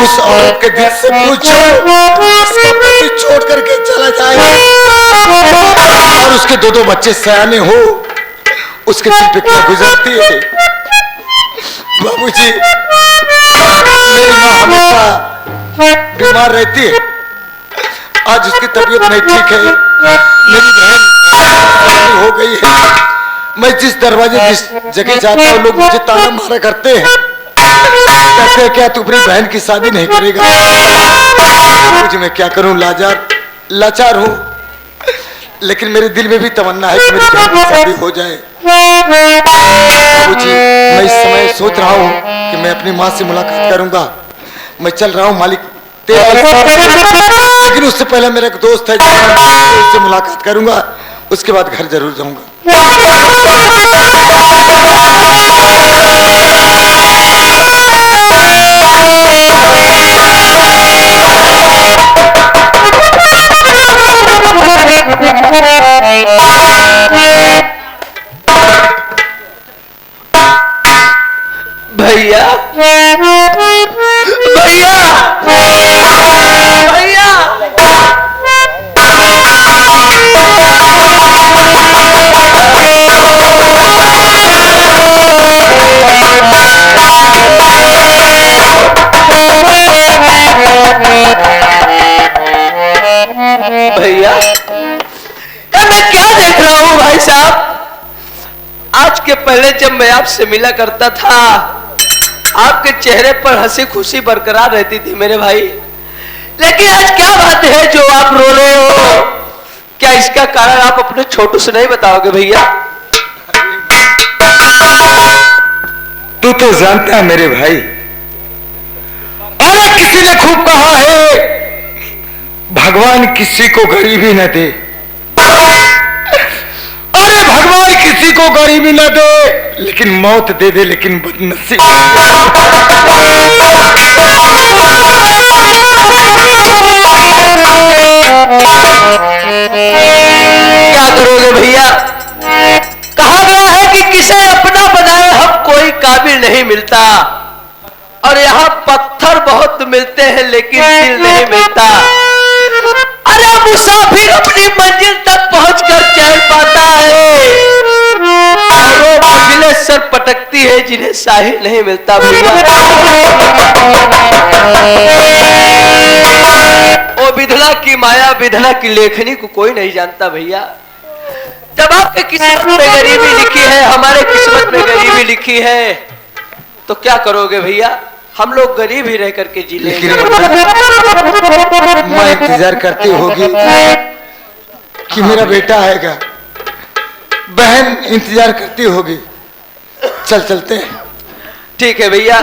उस औरत के दिल से पूछो, उसका पति छोड़ करके चला जाए और उसके दो दो बच्चे सयाने हो, उसके दिल पे क्या गुजरती है। बाबूजी, मेरी माँ हमेशा बीमार रहती है, आज उसकी तबीयत नहीं ठीक है। मेरी बहन हो गई है, मैं जिस दरवाजे जिस जगह जाता हूँ लोग मुझे ताना मारा करते हैं, कहते हैं क्या तू अपनी बहन की शादी नहीं करेगा। मुझे मैं क्या करूं, लाचार हूं, लेकिन मेरे दिल में भी तमन्ना है कि मेरी बहन की शादी हो जाए। मुझे मैं इस समय सोच रहा हूं कि मैं अपनी माँ से मुलाकात करूंगा। मैं चल रहा हूं मालिक लेकिन उससे पहले मेरा एक दोस्त है, उससे मुलाकात करूंगा, उसके बाद घर जरूर जाऊंगा। भैया भैया भैया भैया मैं क्या देख रहा हूँ भाई साहब। आज के पहले जब मैं आपसे मिला करता था, आपके चेहरे पर हंसी खुशी बरकरार रहती थी मेरे भाई, लेकिन आज क्या बात है जो आप रो रहे हो? क्या इसका कारण आप अपने छोटू से नहीं बताओगे भैया? तू तो जानता है मेरे भाई, और किसी ने खूब कहा है भगवान किसी को गरीबी न दे। अरे भगवान किसी को गरीबी न दे, लेकिन मौत दे दे, लेकिन बदनसीब। क्या करोगे भैया? कहा गया है कि किसे अपना बनाए हम कोई काबिल नहीं मिलता, और यहाँ पत्थर बहुत मिलते हैं लेकिन दिल नहीं मिलता। अरे मुसाफिर अपनी मंजिल तक पहुंचकर चैन पाता है, और वो मंजिलें सर पटकती है जिन्हें साहिल नहीं मिलता भैया। ओ विधना की माया, विधना की लेखनी को कोई नहीं जानता भैया। जब आपके किस्मत में गरीबी लिखी है, हमारे किस्मत में गरीबी लिखी है, तो क्या करोगे भैया? हम लोग गरीब ही रह करके जी लेंगे। मैं इंतजार करती होगी कि मेरा बेटा आएगा, बहन इंतजार करती होगी। चलते हैं। ठीक है भैया।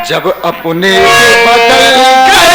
जब अपने बदल गए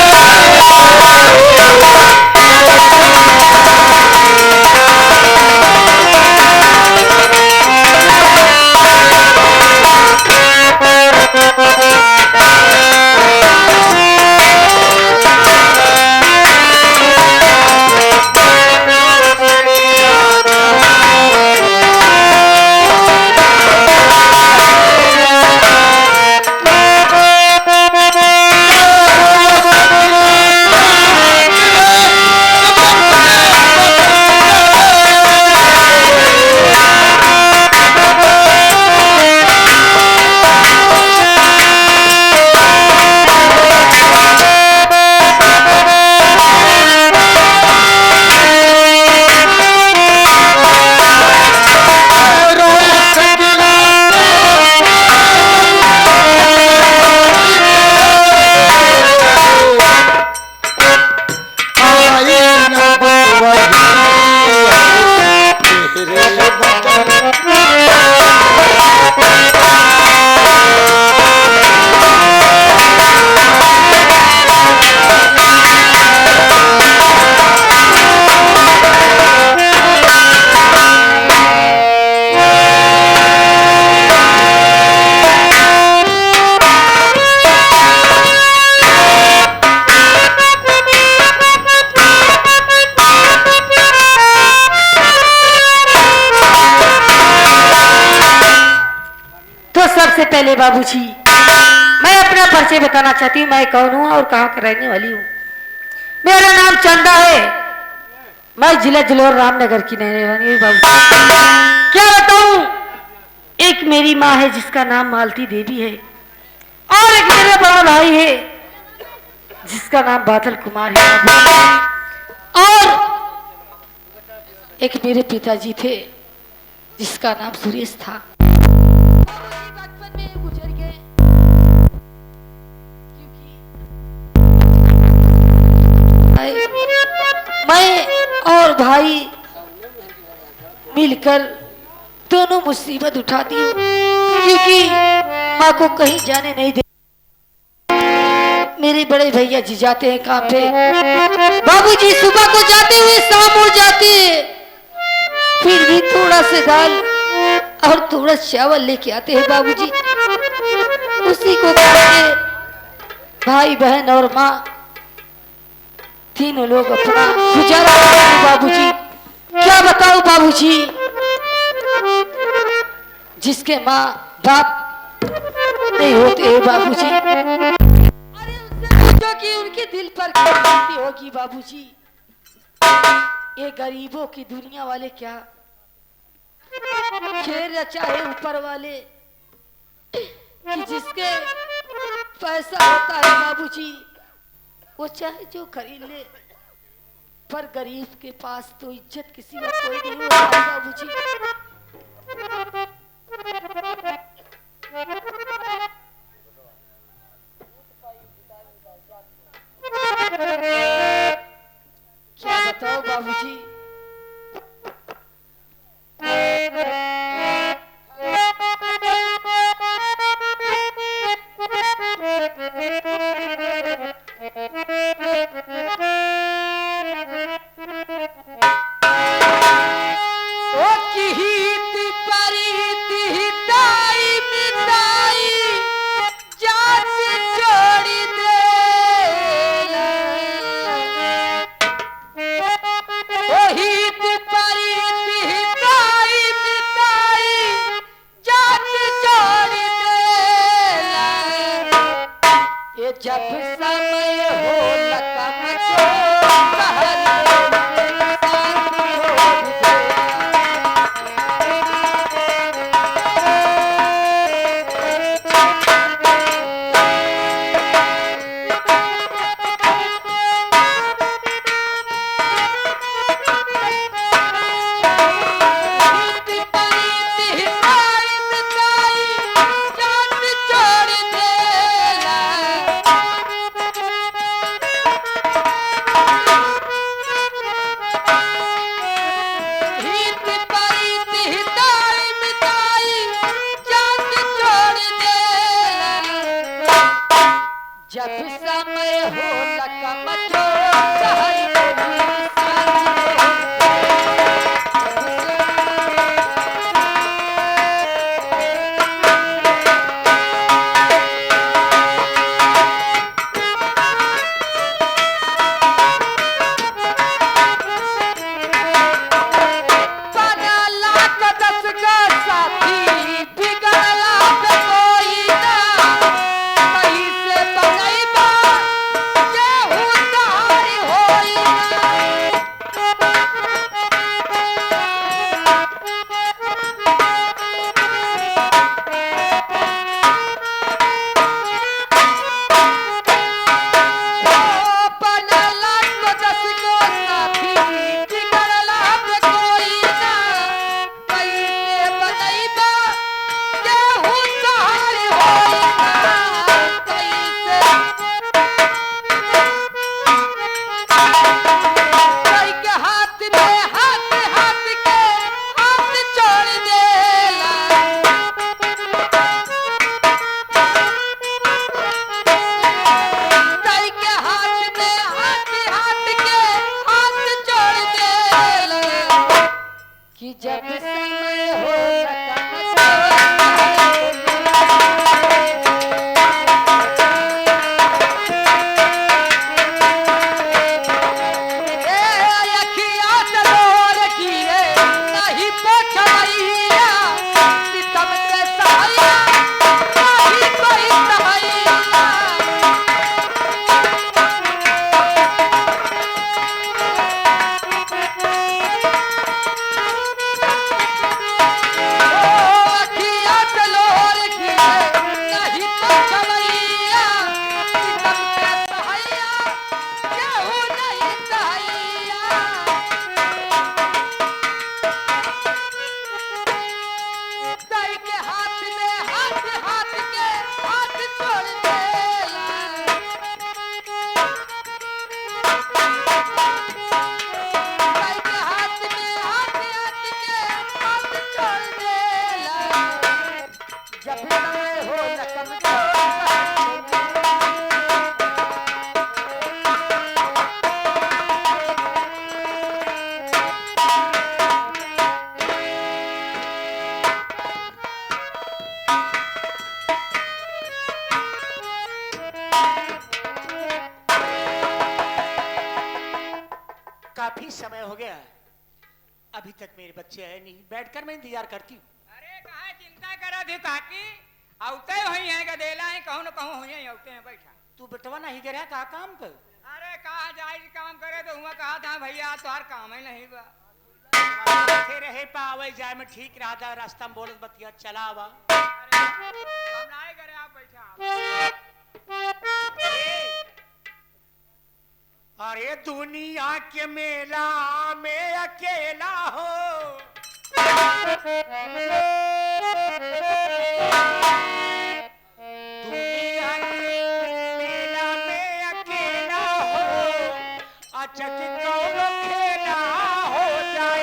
बाबूजी, मैं अपना परिचय बताना चाहती हूँ। मैं कौन हूँ और कहाँ का रहने वाली हूँ। मेरा नाम चंदा है। मैं जिला जलोर रामनगर की रहने वाली हूँ बाबूजी। क्या बताऊँ, एक मेरी माँ है जिसका नाम मालती देवी है, और एक मेरा बड़ा भाई है जिसका नाम बादल कुमार है बाबूजी। और एक मेरे पिताजी थे जिसका नाम सुरेश था। बचपन में गुजर गए क्योंकि मैं और भाई मिलकर दोनों मुसीबत उठाती हूँ, क्योंकि माँ को कहीं जाने नहीं दे। मेरे बड़े भैया जी जाते हैं काम पे, बाबूजी सुबह को जाते हुए शाम हो जाती है, फिर भी थोड़ा से दाल और थोड़ा चावल लेके आते हैं बाबूजी। उसी को खाके भाई बहन और माँ तीनों लोग अपना गुजारा करते हैं बाबूजी। क्या बताओ बाबूजी, जिसके माँ बाप नहीं होते हैं बाबूजी, अरे उनसे पूछो कि उनके दिल पर क्या बीतती होगी बाबूजी। ये गरीबों की दुनिया वाले क्या खेल रचा है ऊपर वाले, कि जिसके पैसा होता है बाबूजी वो चाहे जो खरीद ले, पर गरीब के पास तो इज्जत किसी का कोई नहीं होता है बाबूजी। क्या बताओ बाबूजी, जब समय हो समय हो गया, अभी तक मेरे बच्चे आए नहीं। बैठकर मैं इंतजार करती हूँ। अरे कहा चिंता करा थी काकी औते हुई है गदेला है कहूं न कहूं हुई औते हैं बैठा। तू बेटवा नहीं गया कहा काम पर? अरे कहा जाए काम करे तो हुआ कहा था भैया तुम्हार काम ही नहीं बा। थे रहे पावे जाए में ठीक रहा था, रास्ता में बोलत बतिया चला आवा। हम नाए करे आप बैठा। अरे दुनिया के मेला में अकेला हो, दुनिया के मेला में अकेला हो, अचक कौनो खेला हो जाए।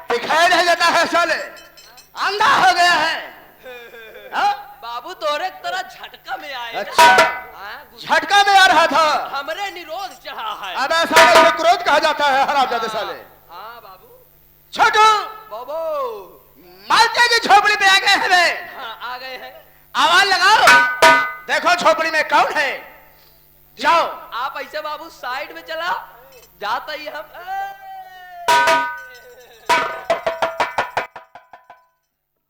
दिखाई नहीं देता है साले, अंधा हो गया है। हाँ? बाबू तोरे तरह झटका में आए ना। अच्छा, हाँ, झटका में आ रहा था। हमरे निरोध चढ़ा है। अब ऐसा इसे क्रोध कहा जाता है हरामजादे साले। हाँ बाबू। छोटू, बाबू मालते की झोपड़ी पे आ गए हैं वे। हाँ आ गए हैं। आवाज लगाओ, देखो झोपड़ी में कौन है। जाओ। आप ऐसे बाबू साइड में चला जाता ही हम।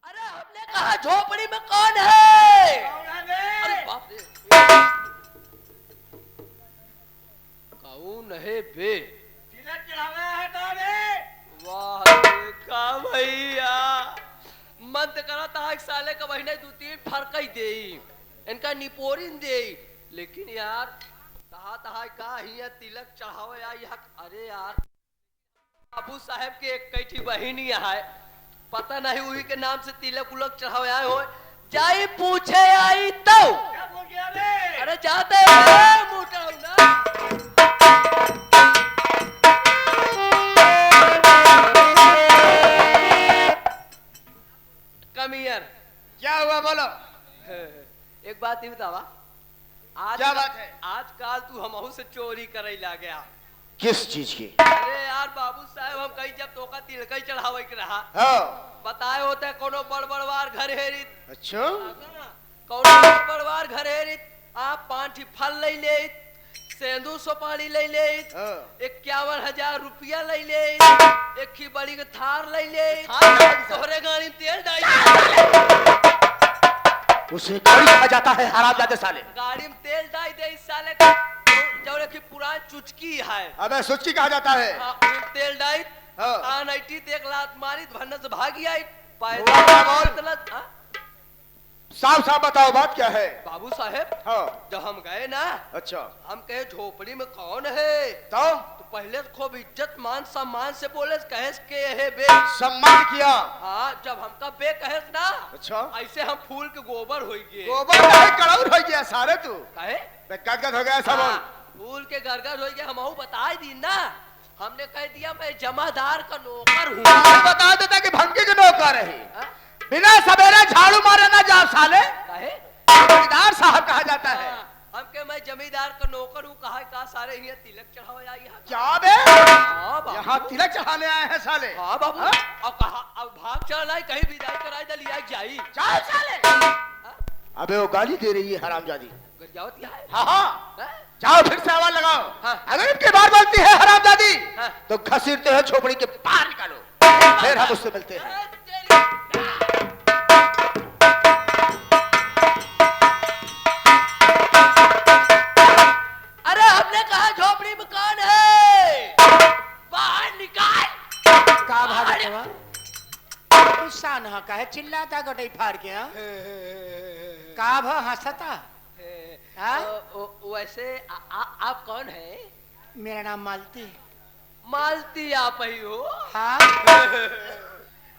अरे हमने कहा झोपड़ी में कौन है? अरे बाप रे, कौन है बे? तिलक चढ़ावा है कौन है? वाह देखा भैया, मन तो करा था एक साले का महीने 2-3 फर्क ही दे, इनका निपोरिन दे, लेकिन यार तहा तहा का ही है तिलक चढ़ावे आई हक। अरे यार बाबू साहब के एक कैठी बहिनी है, पता नहीं वही के नाम से तिलक उलक चढ़ावे आए हो। जाई पूछे आई तो क्या बोल गया बे? अरे जाते हैं मोटा ना। कमियर क्या हुआ बोलो। एक बात ही बतावा, आज क्या बात है? आजकल तू हमहू से चोरी करे ला गया। किस चीज की? अरे यार बाबू साहब हम कहीं जब तोका तिलक ही चढ़ावे के रहा, हाँ। बताए होते कोनो बड़ बड़वार घर हेरित, अच्छा, कोनो बड़ बड़वार घर हेरित, आप 5 फल ले ले, सेंदूर सोपारी ले ले, हाँ। 51,000 रुपया ले ले, एक ही बड़ी के थार ले ले, तोहरे गाड़ी में तेल डाल उसे गाड़ी कहा जाता है हरामजादे साले। गाड़ी में तेल डाल दे इस साले का, जो कि पुरान चुचकी है। अबे सुचकी कहा जाता है। तेल डाल हाँ। कान ऐठी एक लात मारी भन्ने से भागी आई पाए। साफ साफ बताओ बात क्या है। बाबू साहेब हाँ। जब हम गए ना, अच्छा, हम कहे झोपड़ी में कौन है, तो पहले तो खूब इज्जत मान सम्मान से बोले कहे के है बे। सम्मान किया। हाँ जब हमका बे कहे ना, अच्छा, ऐसे हम फूल के गोबर हो गए। गोबर नहीं कड़ौर हो गया सारे तू। कहे गदगद हो गया सब। हाँ, फूल के गरगर हो गए। हम बता दी ना, हमने कह दिया मैं जमादार का नौकर हूँ। बता देता कि भंगी के नौकर है। हाँ? बिना सवेरे झाड़ू मारे ना जाओ साले। कहे जमींदार साहब कहा जाता है। हाँ, हम के मैं जमींदार का नौकर हूँ। कहा सारे यहाँ तिलक चढ़ाओ या यहाँ। क्या बे, हाँ बाबू। यहाँ तिलक चढ़ाने आए हैं साले। हाँ बाबू। हाँ? अब कहा अब भाग चल रहा कहीं विदाई कराई दे लिया जाई। जाओ साले। अबे वो गाली दे रही है हरामजादी। गरजावत क्या है? हाँ हाँ, हाँ? जाओ फिर से आवाज लगाओ। हाँ। अगर इनकी बात बोलती है हरामजादी हाँ। तो घसीटते हैं झोपड़ी के बाहर निकालो, फिर हम उससे मिलते हैं। अरे हमने कहा झोपड़ी में कौन है, बाहर निकाल। का भागतवा गुस्सा न का है, चिल्लाता गटई फाड़ के। हाँ? का भ हंसता? हाँ? वैसे आप कौन है? मेरा नाम मालती। मालती आप ही हो? हाँ?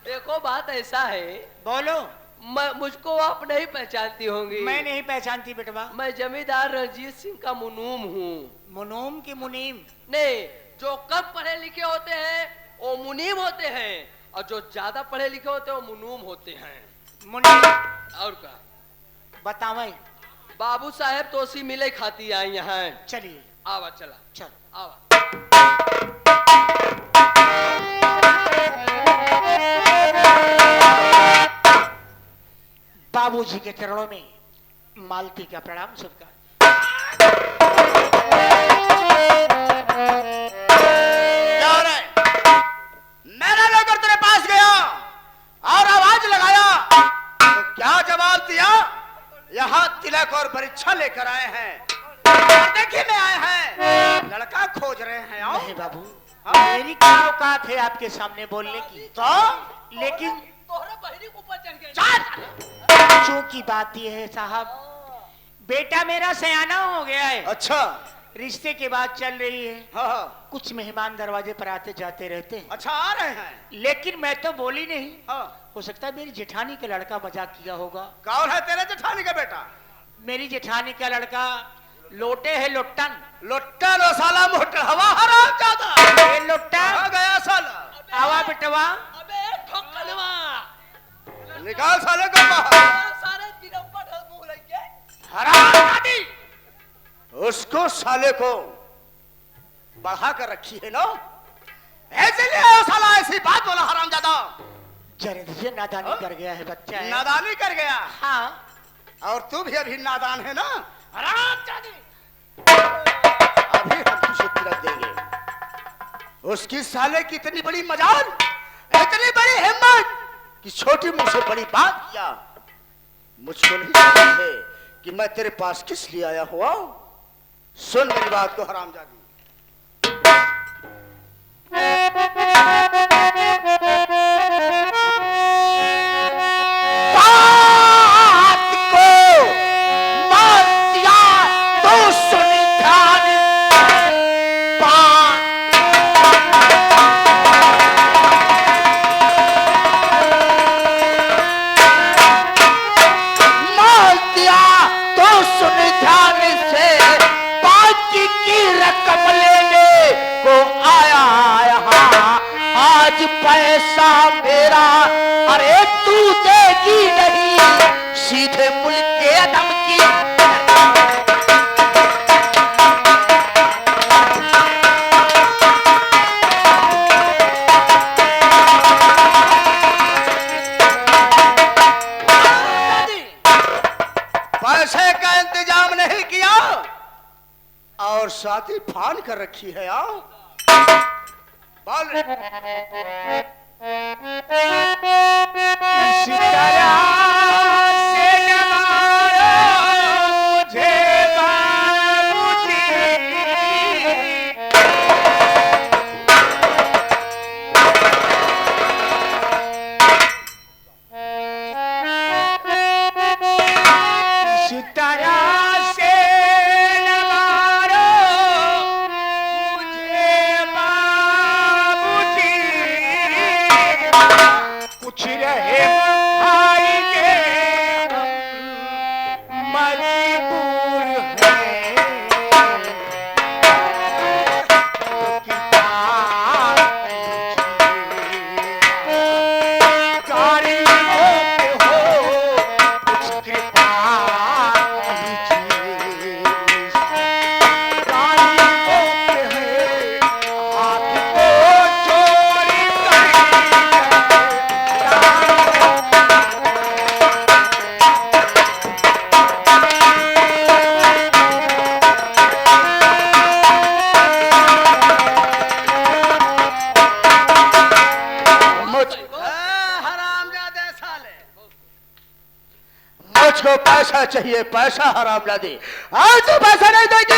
देखो बात ऐसा है, बोलो। मुझको आप नहीं पहचानती होंगी। मैं नहीं पहचानती बेटवा। मैं जमींदार रणजीत सिंह का मुनूम हूँ। मुनूम की मुनीम? नहीं, जो कम पढ़े लिखे होते हैं वो मुनीम होते हैं, और जो ज्यादा पढ़े लिखे होते हैं वो मुनूम होते हैं। मुनीम और का बतावे। बाबू साहेब तोसी मिले खाती आई यहाँ। चलिए आवा चला, चल। आवा। बाबूजी के चरणों में मालती का प्रणाम स्वीकार। क्या हो रहा है? मैंने लेकर तेरे पास गया और आवाज लगाया तो क्या जवाब दिया? यहाँ तिलक और परीक्षा लेकर आए हैं, और देखिए में आए हैं, लड़का खोज रहे हैं। आओ। नहीं बाबू, मेरी क्या औकात है आपके सामने बोलने की? तो लेकिन तोहरा बहिनी के ऊपर चढ़ गए। चूंकि बात यह है साहब, बेटा मेरा सयाना हो गया है। अच्छा। रिश्ते की बात चल रही है। हाँ। कुछ मेहमान दरवाजे पर आते जाते रहते हैं। अच्छा, आ रहे हैं। लेकिन मैं तो बोली नहीं। हाँ। हो सकता है मेरी जेठानी का लड़का मजाक किया होगा। कौन है तेरे जेठानी का बेटा? मेरी जेठानी का लड़का लोटे है, लोटन। लोट्टन और साला मोटर हवा हराम ज्यादा। ये लोटन आ गया साला। आवा बेटवा। अबे ठोकलवा, निकाल साले को बाहर। सारे दिनों पर मुंह लेके हरामजादी। उसको साले को बढ़ा कर रखी है ना, ऐसे लिए साला ऐसी बात बोला हरामजादा। जरा दीजिए, नादानी कर गया है बच्चा है। नादानी कर गया। हाँ, और तू भी अभी नादान है ना, हरामजादी। अभी हम तुझे तिलक देंगे। उसकी साले की इतनी बड़ी मजाल, इतनी बड़ी हिम्मत कि छोटी मुंह से बड़ी बात किया। मुझको नहीं समझ है कि मैं तेरे पास किस लिए आया हुआ। सुन मेरी बात को हरामजादी। बात को मान दिया तो सुन ध्यान। बात मान दिया तो सुन ध्यान से, बाकी की रकम लेने को आया यहाँ। आज पैसा मेरा, अरे तू देगी नहीं, सीधे मुल्क के अदम की। पैसे का इंतजाम नहीं किया और साथी फान कर रखी है। आओ बोल। इस तरह से न मारो मुझे बाबूजी। इस तरह से न मारो मुझे बाबूजी। कुछ रहे खाएंगे, मजबूर हैं। कारीगरों पे हो कुछ कृपा कीजिए। कारीगरों पे है हाथ को जोड़ हरामजादे साले, मुझको पैसा चाहिए, पैसा हरामजादी। आज तू पैसा नहीं देगी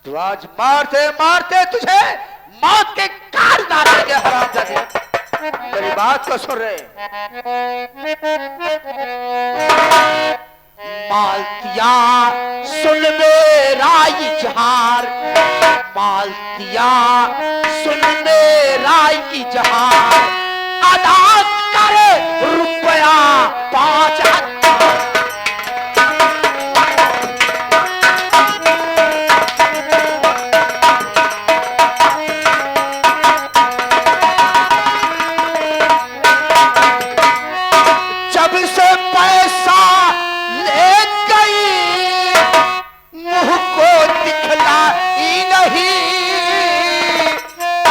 तो आज मारते मारते तुझे मौत के काट डालेंगे हरामजादी। मेरी बात को सुन रहे? मालतिया सुन मेरा इजहार, मालतिया सुन मेरा इजहार। अदा कर रुपया 5,000। जब से पैसा ले गई मुंह को दिखलाई नहीं,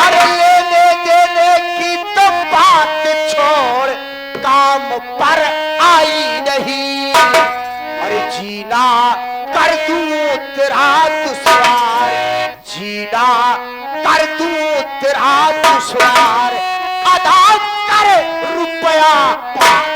अरे लेने देने की तो बात छोड़ काम पर आई नहीं। अरे जीना कर दूं तेरा दुश्वार, जीना कर दूं तेरा दुश्वार, अदा कर रुपया 5,000।